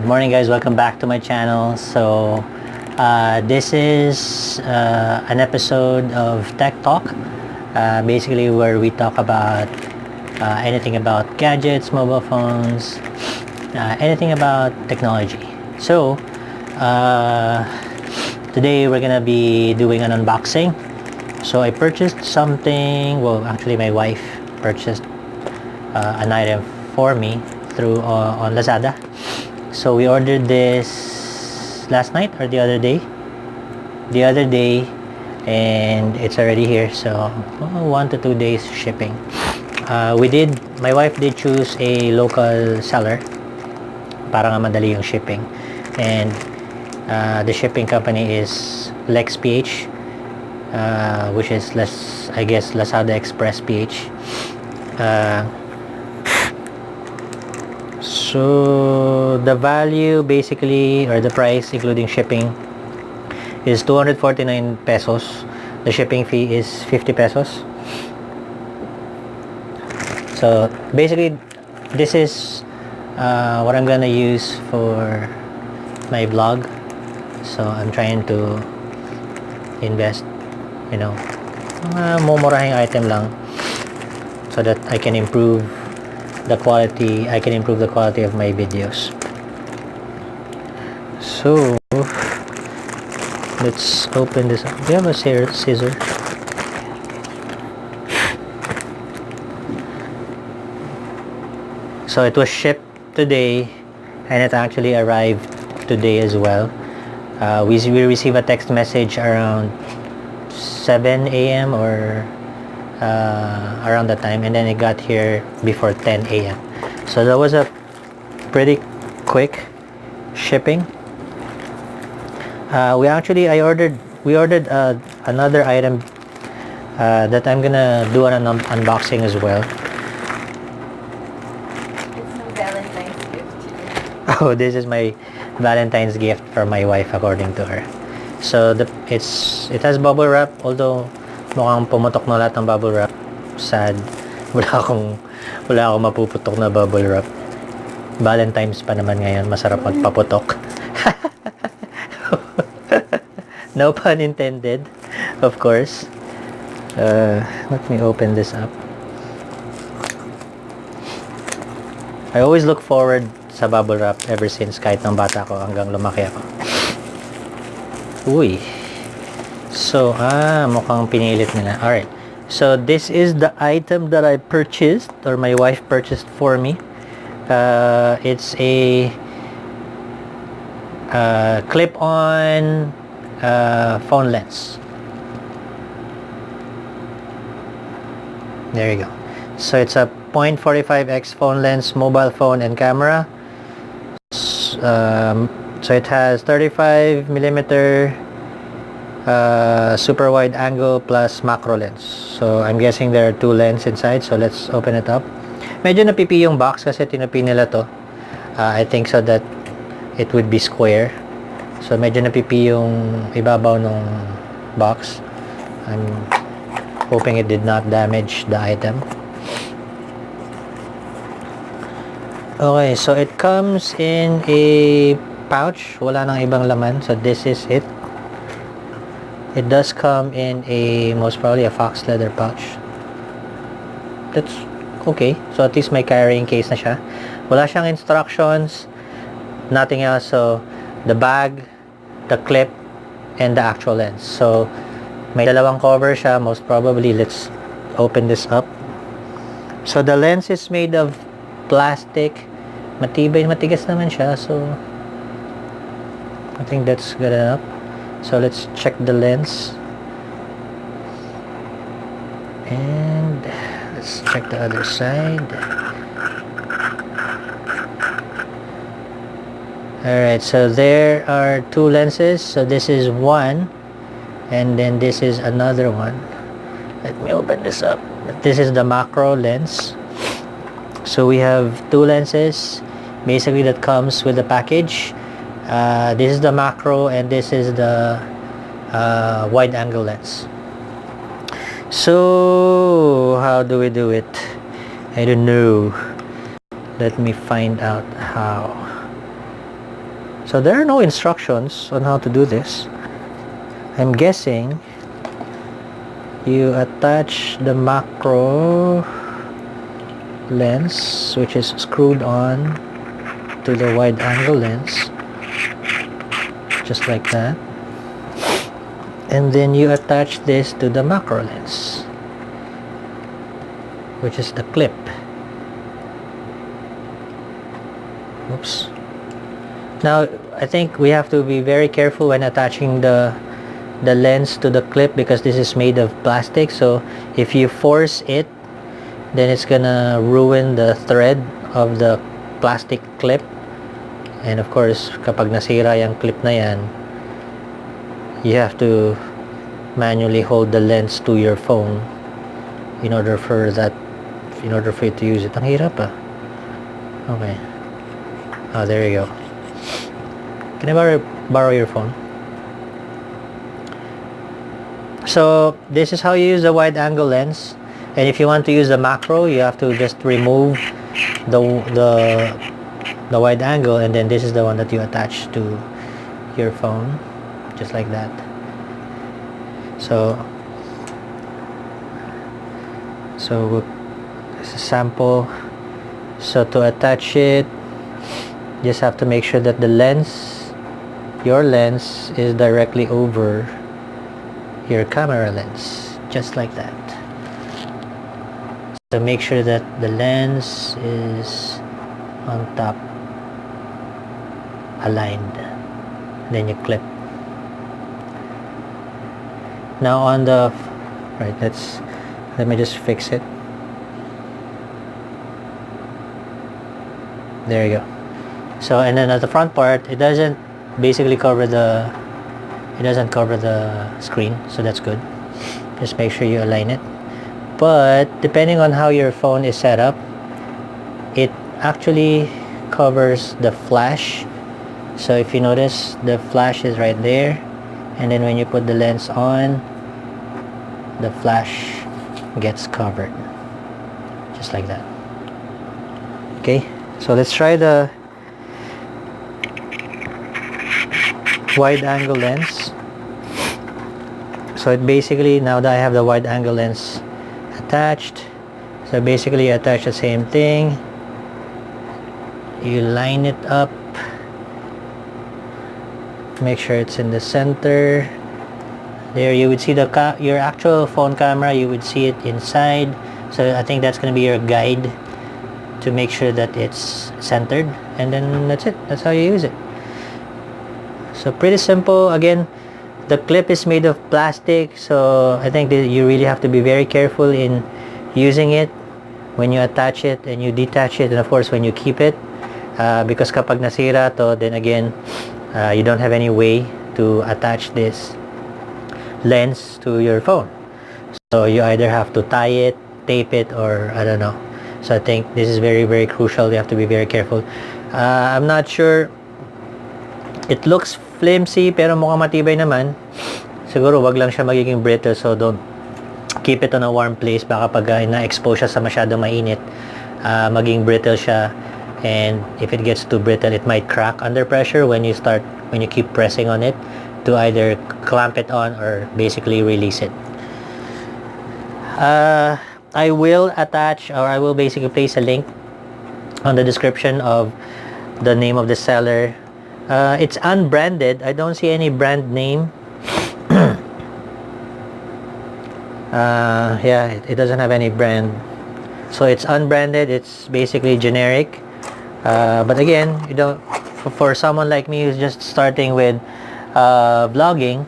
morning guys, welcome back to my channel. So this is an episode of Tech Talk, basically where we talk about anything about gadgets, mobile phones, anything about technology. So today we're gonna be doing an unboxing. So I purchased something, well actually my wife purchased an item for me through on Lazada. So we ordered this last night or the other day, and it's already here. So 1 to 2 days shipping. My wife did choose a local seller para nga madali yung shipping, and the shipping company is LexPH, which is I guess Lazada Express PH. So the value basically, or the price including shipping, is 249 pesos. The shipping fee is 50 pesos. So basically this is what I'm gonna use for my vlog. So I'm trying to invest, mga mumurahing item lang, so that I can improve the quality of my videos. So let's open this up. Do you have a scissor? So it was shipped today, and it actually arrived today as well. We received a text message around 7 a.m. or around that time, and then it got here before 10 a.m. So that was a pretty quick shipping. We ordered another item that I'm gonna do an unboxing as well. It's my Valentine's gift to you. Oh, this is my Valentine's gift for my wife, according to her. So it has bubble wrap, although mukhang pumutok na lahat ng bubble wrap. Sad. Wala akong mapuputok na bubble wrap. Valentine's pa naman ngayon, masarap magpaputok. No pun intended, of course. Let me open this up. I always look forward sa bubble wrap ever since, kahit ng bata ko hanggang lumaki ako. Uy. So, mukhang pinilit nila. Alright. So, this is the item that I purchased, or my wife purchased for me. It's a clip-on phone lens. There you go. So, it's a 0.45x phone lens, mobile phone, and camera. So, it has 35 millimeter super wide angle plus macro lens. So I'm guessing there are two lenses inside. So let's open it up. Medyo napipi yung box kasi tinupi nila to. I think so that it would be square. So medyo napipi yung ibabaw ng box. I'm hoping it did not damage the item. Okay, so it comes in a pouch. Wala nang ibang laman. So this is it. It does come in most probably a fox leather pouch. That's okay. So at least may carrying case na siya. Wala siyang instructions, nothing else. So the bag, the clip, and the actual lens. So may dalawang cover siya most probably. Let's open this up. So the lens is made of plastic. Matigas naman siya. So I think that's good enough. So let's check the lens, and let's check the other side. Alright, so there are two lenses. So this is one, and then this is another one. Let me open this up. This is the macro lens. So we have two lenses basically that comes with the package. This is the macro, and this is the wide angle lens. So how do we do it? I don't know. Let me find out how. So there are no instructions on how to do this. I'm guessing you attach the macro lens, which is screwed on to the wide angle lens, just like that, and then you attach this to the macro lens, which is the clip. Oops. Now I think we have to be very careful when attaching the lens to the clip, because this is made of plastic. So if you force it, then it's gonna ruin the thread of the plastic clip. And of course, kapag nasira yung clip na yan, you have to manually hold the lens to your phone in order for you to use it. Ang hirap ah. Okay. Oh, there you go. Can I borrow your phone? So this is how you use the wide angle lens. And if you want to use the macro, you have to just remove the wide angle, and then this is the one that you attach to your phone, just like that. So this is sample. So to attach it, just have to make sure that your lens is directly over your camera lens, just like that. So make sure that the lens is on top, aligned, then you clip. Now on the right, let me just fix it. There you go. So, and then at the front part, it doesn't basically cover the screen, so that's good. Just make sure you align it. But depending on how your phone is set up, it actually covers the flash. So if you notice, the flash is right there, and then when you put the lens on, the flash gets covered, just like that. Okay, so let's try the wide angle lens. So it basically, now that I have the wide angle lens attached, so basically you attach the same thing, you line it up, make sure it's in the center. There you would see your actual phone camera, you would see it inside. So I think that's going to be your guide to make sure that it's centered, and then that's it. That's how you use it. So pretty simple. Again, the clip is made of plastic, so I think that you really have to be very careful in using it when you attach it and you detach it, and of course when you keep it, because kapag nasira to, then again you don't have any way to attach this lens to your phone. So you either have to tie it, tape it, or I don't know. So I think this is very, very crucial. You have to be very careful. I'm not sure. It looks flimsy pero mukhang matibay naman. Siguro wag lang siya magiging brittle, so don't keep it on a warm place. Baka pag na-expose siya sa masyadong mainit, maging brittle siya, and if it gets too brittle, it might crack under pressure when you keep pressing on it to either clamp it on or basically release it. I will attach, or I will basically place a link on the description of the name of the seller. It's unbranded. I don't see any brand name. Yeah, it doesn't have any brand. So it's unbranded. It's basically generic. But again, you don't, for someone like me who's just starting with vlogging,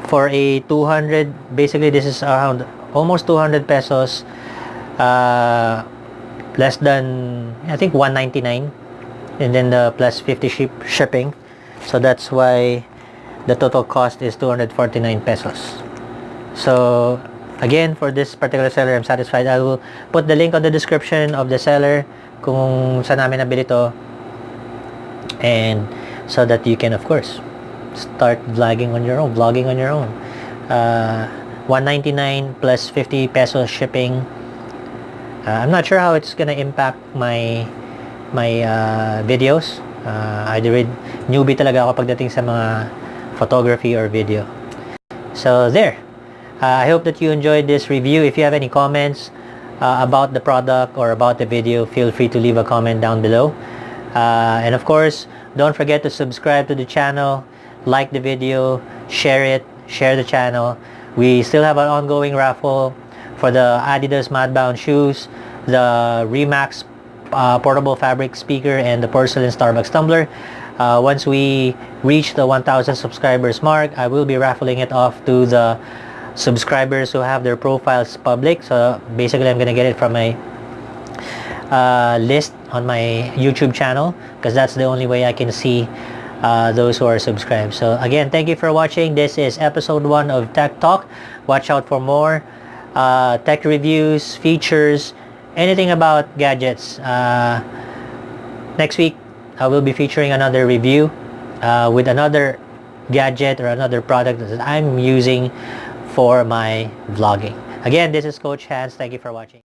for a 200, basically this is around almost 200 pesos, less than, I think, 199, and then the plus 50 shipping. So that's why the total cost is 249 pesos. So again, for this particular seller, I'm satisfied. I will put the link on the description of the seller kung saan namin nabili to, and so that you can of course start vlogging on your own. 199 plus 50 pesos shipping. I'm not sure how it's gonna impact my videos, Newbie talaga ako pagdating sa mga photography or video. So there. I hope that you enjoyed this review. If you have any comments about the product or about the video, feel free to leave a comment down below. And of course, don't forget to subscribe to the channel, like the video, share the channel. We still have an ongoing raffle for the Adidas Madbound shoes, the Remax portable fabric speaker, and the porcelain Starbucks tumbler. Once we reach the 1,000 subscribers mark, I will be raffling it off to the subscribers who have their profiles public. So basically, I'm gonna get it from a list on my YouTube channel, because that's the only way I can see those who are subscribed. So again, thank you for watching. This is episode 1 of Tech Talk. Watch out for more tech reviews, features, anything about gadgets. Next week I will be featuring another review with another gadget or another product that I'm using for my vlogging. Again, this is Coach Hans. Thank you for watching.